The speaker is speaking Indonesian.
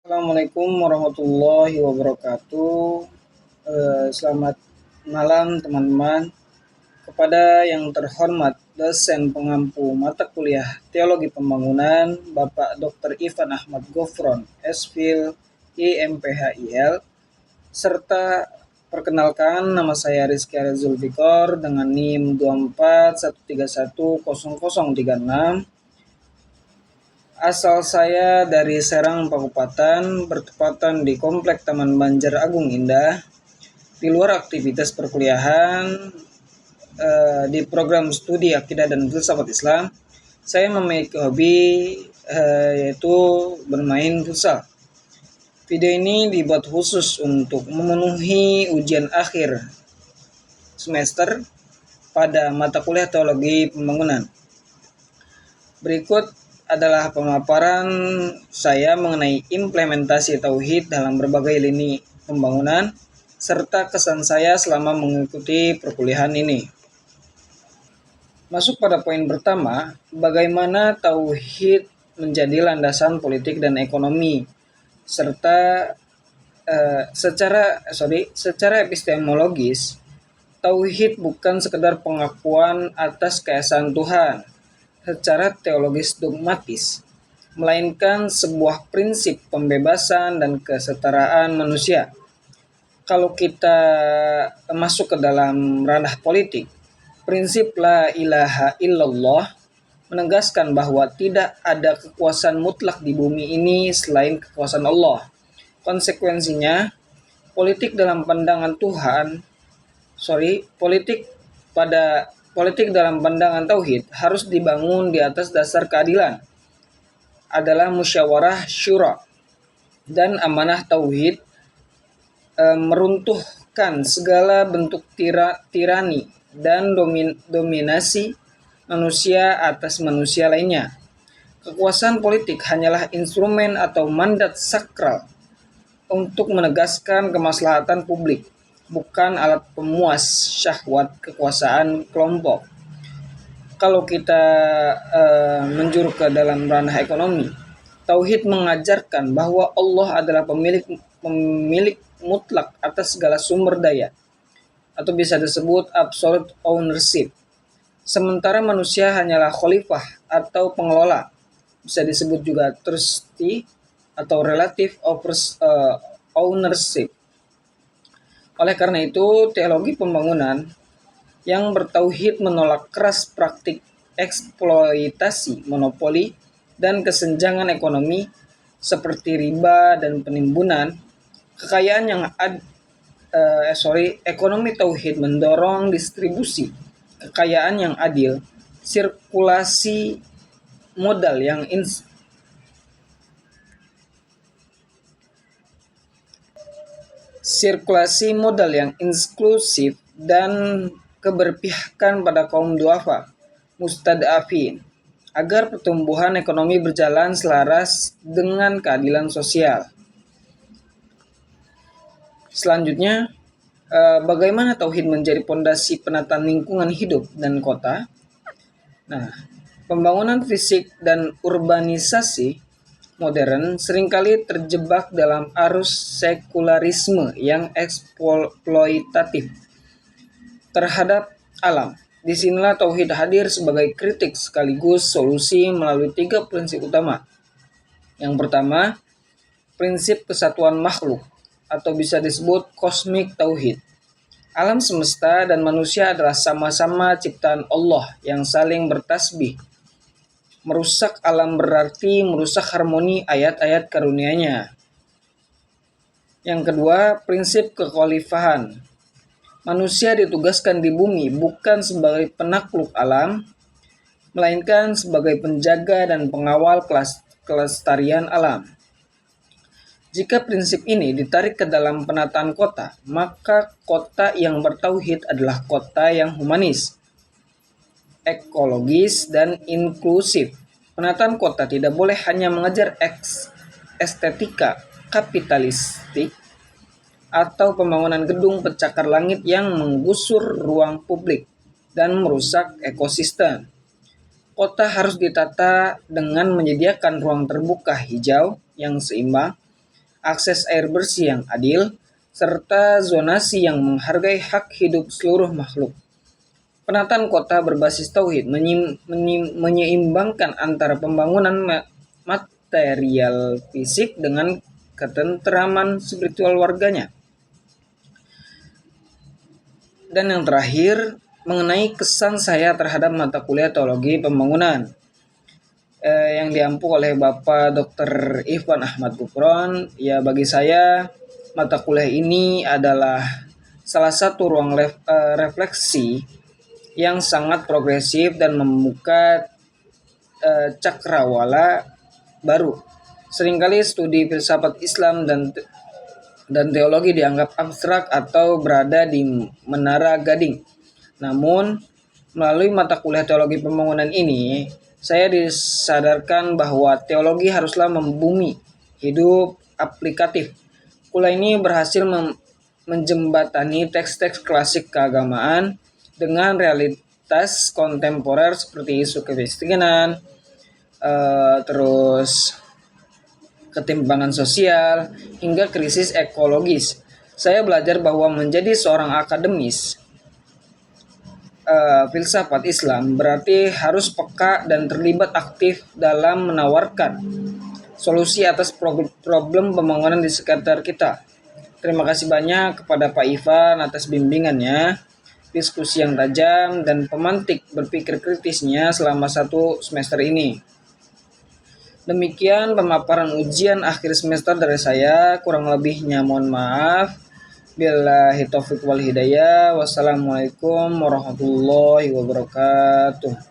Assalamualaikum warahmatullahi wabarakatuh. Selamat malam teman-teman. Kepada yang terhormat dosen pengampu mata kuliah Teologi Pembangunan, Bapak Dr. Ivan Ahmad Gofron, SPhil IMPHIL, serta perkenalkan nama saya Rizky Arya Zulfikor dengan NIM 2413100036. Asal saya dari Serang Pakupatan, bertepatan di Komplek Taman Banjar Agung Indah. Di luar aktivitas perkuliahan di program studi Akidah dan Filsafat Islam, saya memiliki hobi yaitu bermain futsal. Video ini dibuat khusus untuk memenuhi ujian akhir semester pada mata kuliah Teologi Pembangunan. Berikut adalah pemaparan saya mengenai implementasi tauhid dalam berbagai lini pembangunan serta kesan saya selama mengikuti perkuliahan ini. Masuk pada poin pertama, bagaimana tauhid menjadi landasan politik dan ekonomi serta secara epistemologis, tauhid bukan sekedar pengakuan atas keesaan Tuhan secara teologis dogmatis, melainkan sebuah prinsip pembebasan dan kesetaraan manusia. Kalau kita masuk ke dalam ranah politik, prinsip la ilaha illallah menegaskan bahwa tidak ada kekuasaan mutlak di bumi ini selain kekuasaan Allah. Konsekuensinya, politik dalam pandangan politik dalam pandangan tauhid harus dibangun di atas dasar keadilan, adalah musyawarah syura, dan amanah tauhid meruntuhkan segala bentuk tirani dan dominasi manusia atas manusia lainnya. Kekuasaan politik hanyalah instrumen atau mandat sakral untuk menegaskan kemaslahatan publik, bukan alat pemuas syahwat kekuasaan kelompok. Kalau kita menjuru ke dalam ranah ekonomi, tauhid mengajarkan bahwa Allah adalah pemilik mutlak atas segala sumber daya, atau bisa disebut absolute ownership. Sementara manusia hanyalah khalifah atau pengelola, bisa disebut juga trustee atau relative ownership. Oleh karena itu, teologi pembangunan yang bertauhid menolak keras praktik eksploitasi, monopoli, dan kesenjangan ekonomi seperti riba dan penimbunan. Ekonomi tauhid mendorong distribusi kekayaan yang adil, sirkulasi modal yang inklusif dan keberpihakan pada kaum duafa, mustadafin, agar pertumbuhan ekonomi berjalan selaras dengan keadilan sosial. Selanjutnya, bagaimana tauhid menjadi pondasi penataan lingkungan hidup dan kota? Nah, pembangunan fisik dan urbanisasi modern seringkali terjebak dalam arus sekularisme yang eksploitatif terhadap alam. Disinilah tauhid hadir sebagai kritik sekaligus solusi melalui 3 prinsip utama. Yang pertama, prinsip kesatuan makhluk, atau bisa disebut kosmik tauhid. Alam semesta dan manusia adalah sama-sama ciptaan Allah yang saling bertasbih. Merusak alam berarti merusak harmoni ayat-ayat karunia-Nya. Yang kedua, prinsip kekhalifahan. Manusia ditugaskan di bumi bukan sebagai penakluk alam, melainkan sebagai penjaga dan pengawal kelestarian alam. Jika prinsip ini ditarik ke dalam penataan kota, maka kota yang bertauhid adalah kota yang humanis, ekologis, dan inklusif. Penataan kota tidak boleh hanya mengejar estetika kapitalistik atau pembangunan gedung pencakar langit yang menggusur ruang publik dan merusak ekosistem. Kota harus ditata dengan menyediakan ruang terbuka hijau yang seimbang, akses air bersih yang adil, serta zonasi yang menghargai hak hidup seluruh makhluk. Penataan kota berbasis tauhid menyeimbangkan antara pembangunan material fisik dengan ketenteraman spiritual warganya. Dan yang terakhir, mengenai kesan saya terhadap mata kuliah teologi pembangunan yang diampu oleh Bapak Dr. Ikhwan Ahmad Gufron. Ya, bagi saya mata kuliah ini adalah salah satu ruang refleksi yang sangat progresif dan membuka cakrawala baru. Seringkali studi filsafat Islam dan teologi dianggap abstrak atau berada di menara gading. Namun, melalui mata kuliah teologi pembangunan ini, saya disadarkan bahwa teologi haruslah membumi, hidup, aplikatif. Kuliah ini berhasil menjembatani teks-teks klasik keagamaan dengan realitas kontemporer seperti isu kemiskinan, terus ketimpangan sosial, hingga krisis ekologis. Saya belajar bahwa menjadi seorang akademis filsafat Islam berarti harus peka dan terlibat aktif dalam menawarkan solusi atas problem pembangunan di sekitar kita. Terima kasih banyak kepada Pak Ivan atas bimbingannya, diskusi yang tajam, dan pemantik berpikir kritisnya selama 1 semester ini. Demikian pemaparan ujian akhir semester dari saya, kurang lebihnya mohon maaf. Billahi taufiq wal hidayah. Wassalamualaikum warahmatullahi wabarakatuh.